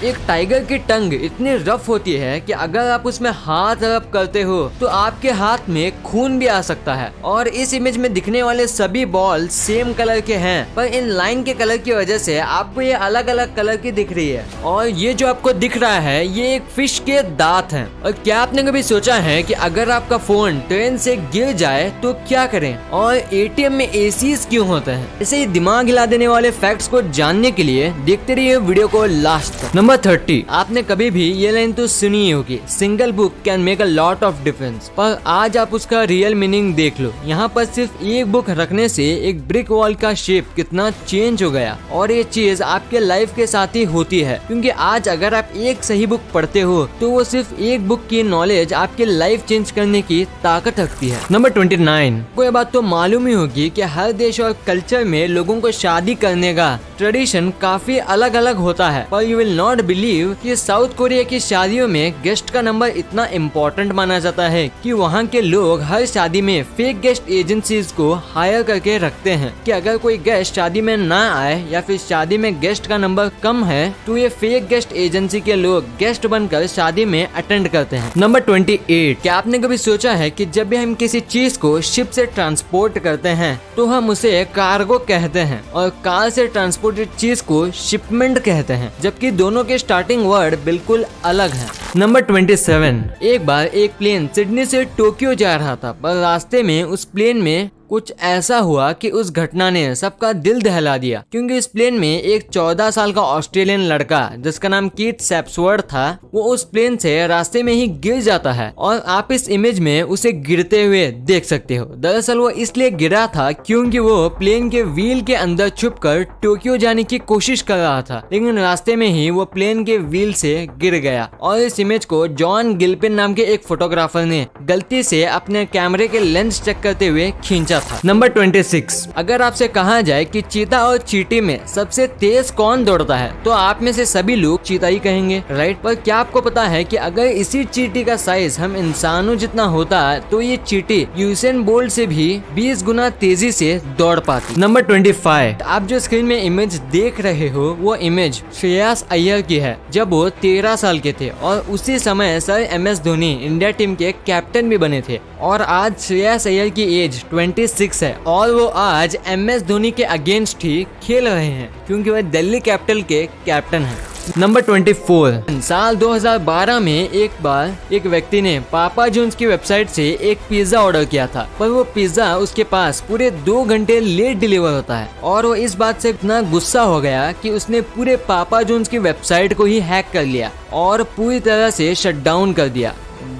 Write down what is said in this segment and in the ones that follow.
एक टाइगर की टंग इतनी रफ होती है कि अगर आप उसमें हाथ रब करते हो तो आपके हाथ में खून भी आ सकता है। और इस इमेज में दिखने वाले सभी बॉल सेम कलर के हैं, पर इन लाइन के कलर की वजह से आपको ये अलग अलग कलर की दिख रही है। और ये जो आपको दिख रहा है ये एक फिश के दांत हैं। और क्या आपने कभी सोचा है कि अगर आपका फोन ट्रेन से गिर जाए तो क्या करें? और एटीएम में एसीज क्यों होते हैं? ऐसे ही दिमाग हिला देने वाले फैक्ट्स को जानने के लिए देखते रहिए वीडियो को लास्ट तक। नंबर 30, आपने कभी भी ये लाइन तो सुनी ही होगी, single book can make a lot of difference. पर आज आप उसका रियल मीनिंग देख लो। यहाँ पर सिर्फ एक बुक रखने से एक ब्रिक वॉल का शेप कितना चेंज हो गया। और ये चीज आपके लाइफ के साथ ही होती है, क्योंकि आज अगर आप एक सही बुक पढ़ते हो तो वो सिर्फ एक बुक की नॉलेज आपकी लाइफ चेंज करने की ताकत रखती है। नंबर 29, को ये बात तो मालूम ही होगी कि हर देश और कल्चर में लोगों को शादी करने का ट्रेडिशन काफी अलग अलग होता है। पर यू विल नॉट बिलीव कि साउथ कोरिया की शादियों में गेस्ट का नंबर इतना इम्पोर्टेंट माना जाता है कि वहाँ के लोग हर शादी में फेक गेस्ट एजेंसीज को हायर करके रखते हैं कि अगर कोई गेस्ट शादी में ना आए या फिर शादी में गेस्ट का नंबर कम है तो ये फेक गेस्ट एजेंसी के लोग गेस्ट बनकर शादी में अटेंड करते हैं। नंबर 28, क्या आपने कभी सोचा है कि जब भी हम किसी चीज को शिप से ट्रांसपोर्ट करते हैं तो हम उसे कार्गो कहते हैं और कार से ट्रांसपोर्टेड चीज को शिपमेंट कहते हैं, जबकि दोनों के स्टार्टिंग वर्ड बिल्कुल अलग हैं। नंबर 27, एक बार एक प्लेन सिडनी से टोक्यो जा रहा था, पर रास्ते में उस प्लेन में कुछ ऐसा हुआ कि उस घटना ने सबका दिल दहला दिया, क्योंकि इस प्लेन में एक 14 साल का ऑस्ट्रेलियन लड़का जिसका नाम कीथ सेप्सवर्थ था, वो उस प्लेन से रास्ते में ही गिर जाता है। और आप इस इमेज में उसे गिरते हुए देख सकते हो। दरअसल वो इसलिए गिरा था क्योंकि वो प्लेन के व्हील के अंदर छुपकर टोक्यो जाने की कोशिश कर रहा था, लेकिन रास्ते में ही वो प्लेन के व्हील से गिर गया। और इस इमेज को जॉन गिल्पिन नाम के एक फोटोग्राफर ने गलती से अपने कैमरे के लेंस चेक करते हुए खींचा था। नंबर 26, अगर आपसे कहा जाए कि चीता और चींटी में सबसे तेज कौन दौड़ता है तो आप में से सभी लोग चीता ही कहेंगे, राइट? पर क्या आपको पता है कि अगर इसी चींटी का साइज हम इंसानों जितना होता तो ये चींटी यूसेन बोल्ट से भी 20 गुना तेजी से दौड़ पाती। नंबर 25, आप जो स्क्रीन में इमेज देख रहे हो वो इमेज श्रेयस अय्यर की है जब वो 13 साल के थे, और उसी समय sir MS Dhoni India team के कैप्टन भी बने थे। और आज श्रेयस अय्यर की एज 26 है और वो आज MS धोनी के अगेंस्ट ही खेल रहे हैं, क्योंकि वह दिल्ली कैपिटल के कैप्टन हैं। नंबर 24, साल 2012 में एक बार एक व्यक्ति ने पापा जॉन्स की वेबसाइट से एक पिज्जा ऑर्डर किया था, पर वो पिज्जा उसके पास पूरे 2 घंटे लेट डिलीवर होता है। और वो इस बात से इतना गुस्सा हो गया कि उसने पूरे पापा जॉन्स की वेबसाइट को ही हैक कर लिया और पूरी तरह से शट डाउन कर दिया।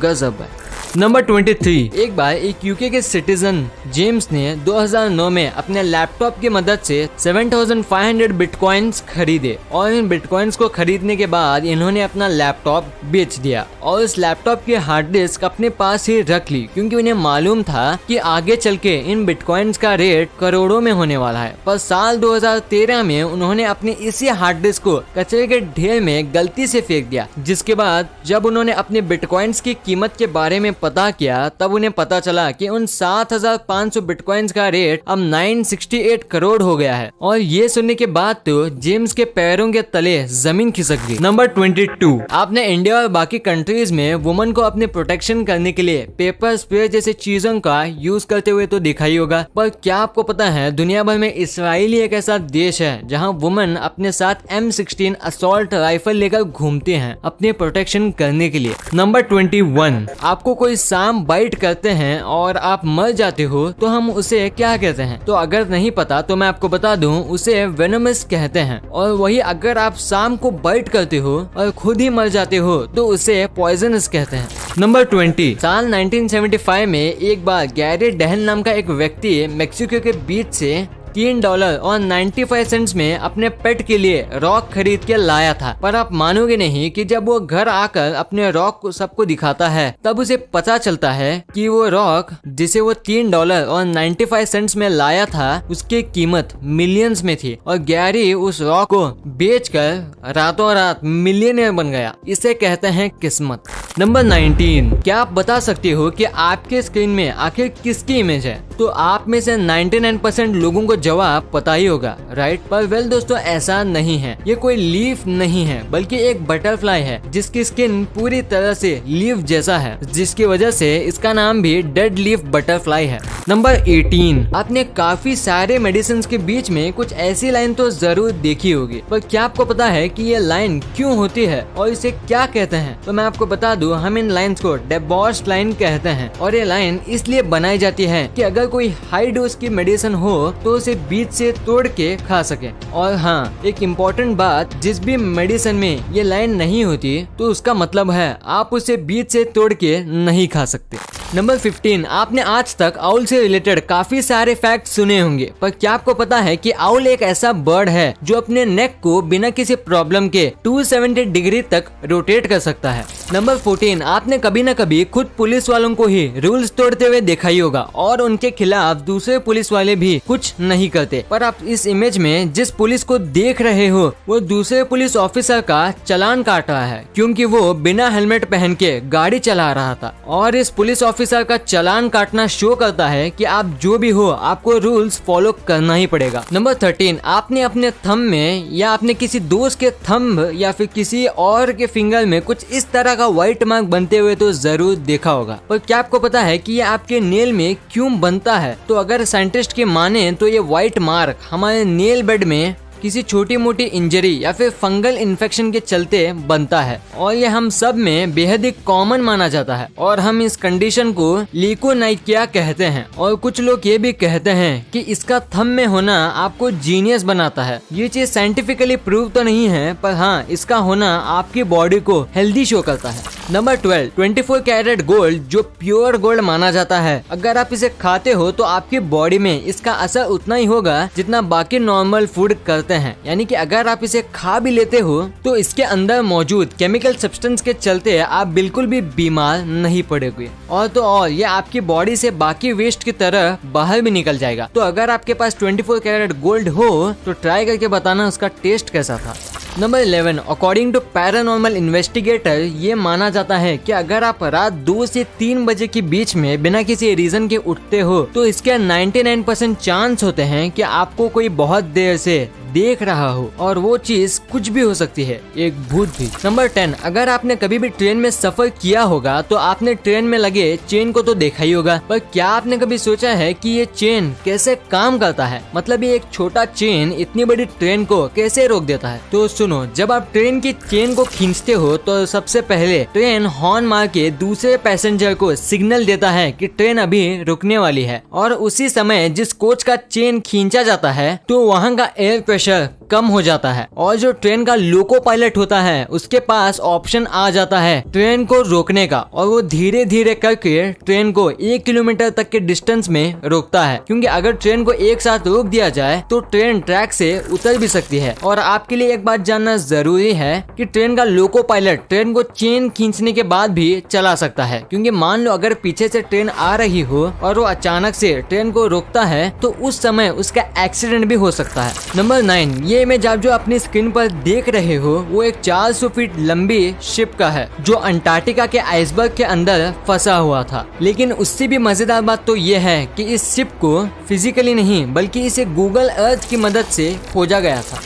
गजब है। नंबर 23, एक बार एक यूके के सिटीजन जेम्स ने 2009 में अपने लैपटॉप की मदद से 7500 बिटकॉइंस खरीदे, और इन बिटकॉइंस को खरीदने के बाद इन्होंने अपना लैपटॉप बेच दिया और इस लैपटॉप की हार्ड डिस्क अपने पास ही रख ली, क्योंकि उन्हें मालूम था कि आगे चल के इन बिटकॉइंस का रेट करोड़ों में होने वाला है। पर साल 2013 में उन्होंने अपनी इसी हार्ड डिस्क को कचरे के ढेर में गलती से फेंक दिया, जिसके बाद जब उन्होंने अपने बिटकॉइंस की कीमत के बारे में पता किया तब उन्हें पता चला कि उन 7500 बिटकॉइंस का रेट अब 968 करोड़ हो गया है। और ये सुनने के बाद तो जेम्स के पैरों के तले जमीन खिसक गई। नंबर 22, आपने इंडिया और बाकी कंट्रीज में वुमन को अपने प्रोटेक्शन करने के लिए पेपर स्प्रे जैसे चीजों का यूज करते हुए तो देखा ही होगा, पर क्या आपको पता है दुनिया भर में इसराइल एक ऐसा देश है जहाँ वुमन अपने साथ M16 असॉल्ट राइफल लेकर घूमते हैं अपने प्रोटेक्शन करने के लिए। नंबर 21, आपको कोई सांप बाइट करते हैं और आप मर जाते हो तो हम उसे क्या कहते हैं? तो अगर नहीं पता तो मैं आपको बता दूं, उसे वेनमस कहते हैं। और वही अगर आप सांप को बाइट करते हो और खुद ही मर जाते हो तो उसे पॉइजनस कहते हैं। नंबर 20, साल 1975 में एक बार गैरी डेहल नाम का एक व्यक्ति मेक्सिको के बीच से $3 और 95 सेंट्स में अपने पेट के लिए रॉक खरीद के लाया था। पर आप मानोगे नहीं कि जब वो घर आकर अपने रॉक को सबको दिखाता है तब उसे पता चलता है कि वो रॉक जिसे वो $3 और 95 सेंट्स में लाया था उसकी कीमत मिलियंस में थी, और गैरी उस रॉक को बेचकर रातों रात मिलियनेयर बन गया। इसे कहते हैं किस्मत। नंबर 19, क्या आप बता सकते हो कि आपके स्क्रीन में आखिर किसकी इमेज है? तो आप में से 99% लोगों को जवाब पता ही होगा, राइट। पर वेल दोस्तों, ऐसा नहीं है। ये कोई लीफ नहीं है, बल्कि एक बटरफ्लाई है जिसकी स्किन पूरी तरह से लीफ जैसा है, जिसकी वजह से इसका नाम भी डेड लीफ बटरफ्लाई है। नंबर 18, आपने काफी सारे मेडिसिन के बीच में कुछ ऐसी लाइन तो जरूर देखी होगी, पर क्या आपको पता है कि ये लाइन क्यों होती है और इसे क्या कहते हैं? तो मैं आपको बता दूं, हम इन लाइंस को डेबॉर्स्ट लाइन कहते हैं, और ये लाइन इसलिए बनाई जाती है कि अगर कोई हाई डोज की मेडिसिन हो तो उसे बीच से तोड़ के खा सके। और हाँ, एक इम्पोर्टेंट बात, जिस भी मेडिसिन में ये लाइन नहीं होती तो उसका मतलब है आप उसे बीच से तोड़ के नहीं खा सकते। नंबर 15, आपने आज तक आउल से रिलेटेड काफी सारे फैक्ट सुने होंगे, पर क्या आपको पता है कि आउल एक ऐसा बर्ड है जो अपने नेक को बिना किसी प्रॉब्लम के 270 डिग्री तक रोटेट कर सकता है। नंबर 14, आपने कभी न कभी खुद पुलिस वालों को ही रूल्स तोड़ते हुए देखा ही होगा और उनके खिलाफ दूसरे पुलिस वाले भी कुछ नहीं करते, पर आप इस इमेज में जिस पुलिस को देख रहे हो वो दूसरे पुलिस ऑफिसर का चालान काट रहा है, क्योंकि वो बिना हेलमेट पहन के गाड़ी चला रहा था। और इस पुलिस ऑफिसर का चालान काटना शो करता है कि आप जो भी हो, आपको रूल्स फॉलो करना ही पड़ेगा। नंबर 13, आपने अपने थंब में या अपने किसी दोस्त के थंब या फिर किसी और के फिंगर में कुछ इस तरह का व्हाइट मार्क बनते हुए तो जरूर देखा होगा, पर क्या आपको पता है कि ये आपके नेल में क्यों बनता है? तो अगर साइंटिस्ट के माने तो ये व्हाइट मार्क हमारे नेल बेड में किसी छोटी मोटी इंजरी या फिर फंगल इन्फेक्शन के चलते बनता है, और ये हम सब में बेहद ही कॉमन माना जाता है, और हम इस कंडीशन को ल्यूकोनाइकिया कहते हैं। और कुछ लोग ये भी कहते हैं कि इसका थंब में होना आपको जीनियस बनाता है। ये चीज साइंटिफिकली प्रूव तो नहीं है, पर हाँ, इसका होना आपकी बॉडी को हेल्दी शो करता है। नंबर 12, 24 कैरेट गोल्ड जो प्योर गोल्ड माना जाता है, अगर आप इसे खाते हो तो आपकी बॉडी में इसका असर उतना ही होगा जितना बाकी नॉर्मल फूड करते हैं। यानी कि अगर आप इसे खा भी लेते हो तो इसके अंदर मौजूद केमिकल सब्सटेंस के चलते आप बिल्कुल भी बीमार नहीं पड़ोगे, और तो और ये आपकी बॉडी से बाकी वेस्ट की तरह बाहर भी निकल जाएगा। तो अगर आपके पास 24 कैरेट गोल्ड हो तो ट्राई करके बताना उसका टेस्ट कैसा था। Number 11, according to paranormal investigator ये माना जाता है कि अगर आप रात 2 से 3 बजे के बीच में बिना किसी रीजन के उठते हो तो इसके 99% चांस होते हैं कि आपको कोई बहुत देर से देख रहा हो, और वो चीज कुछ भी हो सकती है, एक भूत भी। नंबर 10, अगर आपने कभी भी ट्रेन में सफर किया होगा तो आपने ट्रेन में लगे चेन को तो देखा ही होगा, पर क्या आपने कभी सोचा है कि ये चेन कैसे काम करता है? मतलब ये एक छोटा चेन इतनी बड़ी ट्रेन को कैसे रोक देता है? तो सुनो, जब आप ट्रेन की चेन को खींचते हो तो सबसे पहले ट्रेन हॉर्न मार के दूसरे पैसेंजर को सिग्नल देता है कि ट्रेन अभी रुकने वाली है, और उसी समय जिस कोच का चेन खींचा जाता है तो वहाँ का एयर प्रेशर कम हो जाता है, और जो ट्रेन का लोको पायलट होता है उसके पास ऑप्शन आ जाता है ट्रेन को रोकने का, और वो धीरे धीरे करके ट्रेन को 1 किलोमीटर तक के डिस्टेंस में रोकता है, क्योंकि अगर ट्रेन को एक साथ रोक दिया जाए तो ट्रेन ट्रैक से उतर भी सकती है। और आपके लिए एक बात जानना जरूरी है कि ट्रेन का लोको पायलट ट्रेन को चेन खींचने के बाद भी चला सकता है, क्योंकि मान लो अगर पीछे से ट्रेन आ रही हो और वो अचानक से ट्रेन को रोकता है तो उस समय उसका एक्सीडेंट भी हो सकता है। नंबर 9, ये इमेज आप जो अपनी स्क्रीन पर देख रहे हो वो एक 400 फीट लंबी शिप का है जो अंटार्कटिका के आइसबर्ग के अंदर फंसा हुआ था। लेकिन उससे भी मजेदार बात तो ये है कि इस शिप को फिजिकली नहीं बल्कि इसे गूगल अर्थ की मदद से खोजा गया था।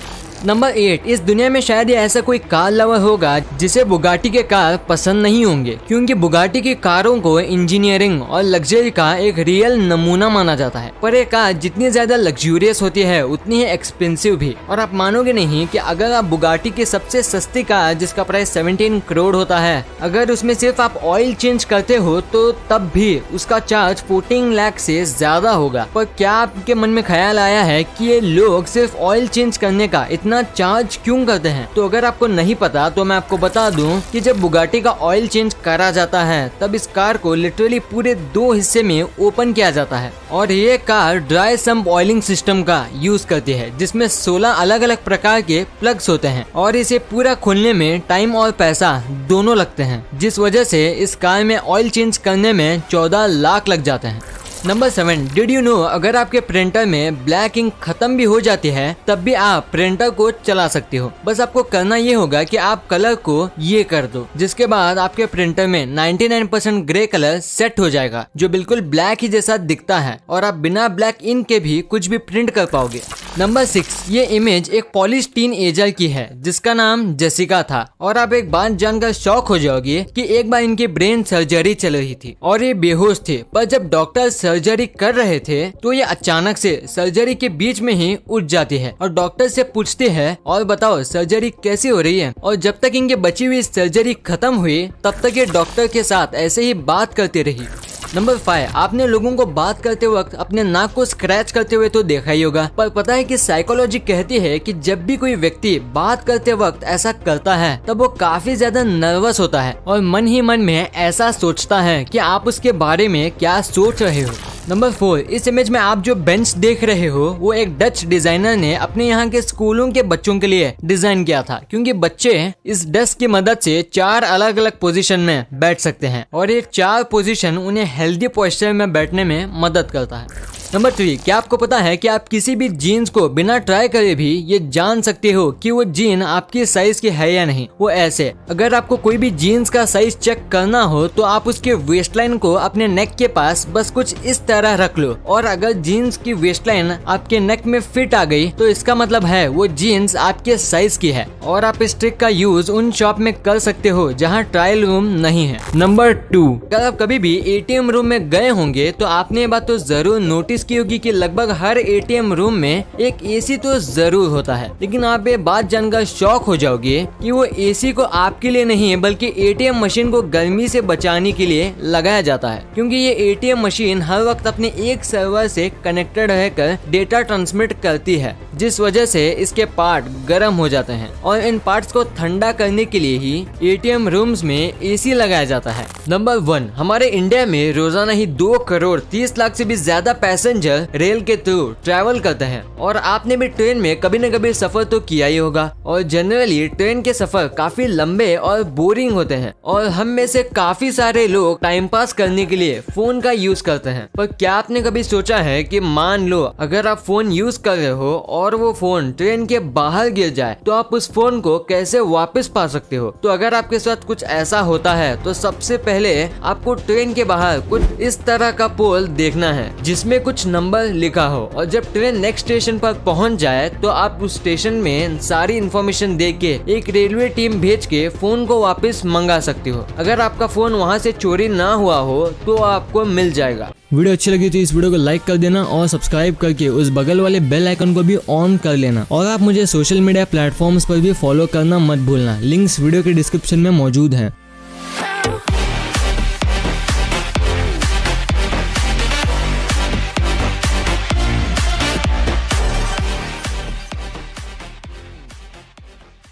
नंबर 8, इस दुनिया में शायद ही ऐसा कोई कार लवर होगा जिसे बुगाटी के कार पसंद नहीं होंगे, क्योंकि बुगाटी की कारों को इंजीनियरिंग और लग्जरी का एक रियल नमूना माना जाता है। पर ये कार जितनी ज्यादा लग्जूरियस होती है उतनी ही एक्सपेंसिव भी। और आप मानोगे नहीं कि अगर आप बुगाटी की सबसे सस्ती कार जिसका प्राइस 17 करोड़ होता है, अगर उसमें सिर्फ आप ऑयल चेंज करते हो तो तब भी उसका चार्ज 14 लाख से ज्यादा होगा। पर क्या आपके मन में ख्याल आया है कि ये लोग सिर्फ ऑयल चेंज करने का इतना चार्ज क्यों करते हैं? तो अगर आपको नहीं पता तो मैं आपको बता दूं कि जब बुगाटी का ऑयल चेंज करा जाता है तब इस कार को लिटरली पूरे 2 हिस्से में ओपन किया जाता है, और ये car dry sump oiling system का यूज करती है जिसमें 16 अलग अलग प्रकार के प्लग्स होते हैं, और इसे पूरा खोलने में टाइम और पैसा दोनों लगते हैं, जिस वजह से इस कार में ऑयल चेंज करने में 14 लाख लग जाते हैं। नंबर 7, डिड यू नो अगर आपके प्रिंटर में ब्लैक इंक खत्म भी हो जाती है तब भी आप प्रिंटर को चला सकते हो। बस आपको करना ये होगा कि आप कलर को ये कर दो, जिसके बाद आपके प्रिंटर में 99% ग्रे कलर सेट हो जाएगा जो बिल्कुल ब्लैक ही जैसा दिखता है और आप बिना ब्लैक इंक के भी कुछ भी प्रिंट कर पाओगे। नंबर 6, ये इमेज एक पॉलिश टीन एजर की है जिसका नाम जेसिका था और आप एक बात जानकर शॉक हो जाओगे कि एक बार इनकी ब्रेन सर्जरी चल रही थी और ये बेहोश थे, पर जब डॉक्टर सर्जरी कर रहे थे तो ये अचानक से सर्जरी के बीच में ही उठ जाती है और डॉक्टर से पूछती है और बताओ सर्जरी कैसी हो रही है। और जब तक इनकी बची हुई सर्जरी खत्म हुई तब तक ये डॉक्टर के साथ ऐसे ही बात करती रही। नंबर 5, आपने लोगों को बात करते वक्त अपने नाक को स्क्रैच करते हुए तो देखा ही होगा, पर पता है कि साइकोलॉजी कहती है कि जब भी कोई व्यक्ति बात करते वक्त ऐसा करता है तब वो काफी ज्यादा नर्वस होता है और मन ही मन में ऐसा सोचता है कि आप उसके बारे में क्या सोच रहे हो। नंबर 4, इस इमेज में आप जो बेंच देख रहे हो वो एक डच डिजाइनर ने अपने यहाँ के स्कूलों के बच्चों के लिए डिजाइन किया था, क्योंकि बच्चे इस डेस्क की मदद से 4 अलग अलग पोजीशन में बैठ सकते हैं और ये 4 पोजीशन उन्हें हेल्दी पोस्चर में बैठने में मदद करता है। नंबर 3, क्या आपको पता है कि आप किसी भी जीन्स को बिना ट्राई करे भी ये जान सकते हो कि वो जीन आपकी साइज की है या नहीं। वो ऐसे, अगर आपको कोई भी जीन्स का साइज चेक करना हो तो आप उसके वेस्ट लाइन को अपने नेक के पास बस कुछ इस तरह रख लो और अगर जीन्स की वेस्ट लाइन आपके नेक में फिट आ गई तो इसका मतलब है वो जीन्स आपके साइज की है। और आप इस ट्रिक का यूज उन शॉप में कर सकते हो जहाँ ट्रायल रूम नहीं है। नंबर 2, अगर आप कभी भी एटीएम रूम में गए होंगे तो आपने ये बात तो जरूर नोटिस की होगी कि लगभग हर एटीएम रूम में एक एसी तो जरूर होता है, लेकिन आप ये बात जानकर शॉक हो जाओगे कि वो एसी को आपके लिए नहीं बल्कि एटीएम मशीन को गर्मी से बचाने के लिए लगाया जाता है, क्योंकि ये एटीएम मशीन हर वक्त अपने एक सर्वर से कनेक्टेड रहकर डेटा ट्रांसमिट करती है, जिस वजह से इसके पार्ट गर्म हो जाते हैं और इन पार्ट्स को ठंडा करने के लिए ही एटीएम रूम्स में एसी लगाया जाता है। नंबर 1, हमारे इंडिया में रोजाना ही 2 करोड़ 30 लाख से भी ज्यादा पैसेंजर रेल के थ्रू ट्रैवल करते हैं और आपने भी ट्रेन में कभी न कभी सफर तो किया ही होगा। और जनरली ट्रेन के सफर काफी लंबे और बोरिंग होते हैं और हम में से काफी सारे लोग टाइम पास करने के लिए फोन का यूज करते हैं। पर क्या आपने कभी सोचा है कि मान लो अगर आप फोन यूज कर रहे हो और वो फोन ट्रेन के बाहर गिर जाए तो आप उस फोन को कैसे वापस पा सकते हो? तो अगर आपके साथ कुछ ऐसा होता है तो सबसे पहले आपको ट्रेन के बाहर कुछ इस तरह का पोल देखना है जिसमें कुछ नंबर लिखा हो और जब ट्रेन नेक्स्ट स्टेशन पर पहुंच जाए तो आप उस स्टेशन में सारी इन्फॉर्मेशन देख के एक रेलवे टीम भेज के फोन को वापस मंगा सकते हो। अगर आपका फोन वहां से चोरी ना हुआ हो तो आपको मिल जाएगा। वीडियो अच्छी लगी तो इस वीडियो को लाइक कर देना और सब्सक्राइब करके उस बगल वाले बेल आइकन को भी ऑन कर लेना और आप मुझे सोशल मीडिया प्लेटफॉर्म्स पर भी फॉलो करना मत भूलना। लिंक्स वीडियो के डिस्क्रिप्शन में मौजूद हैं।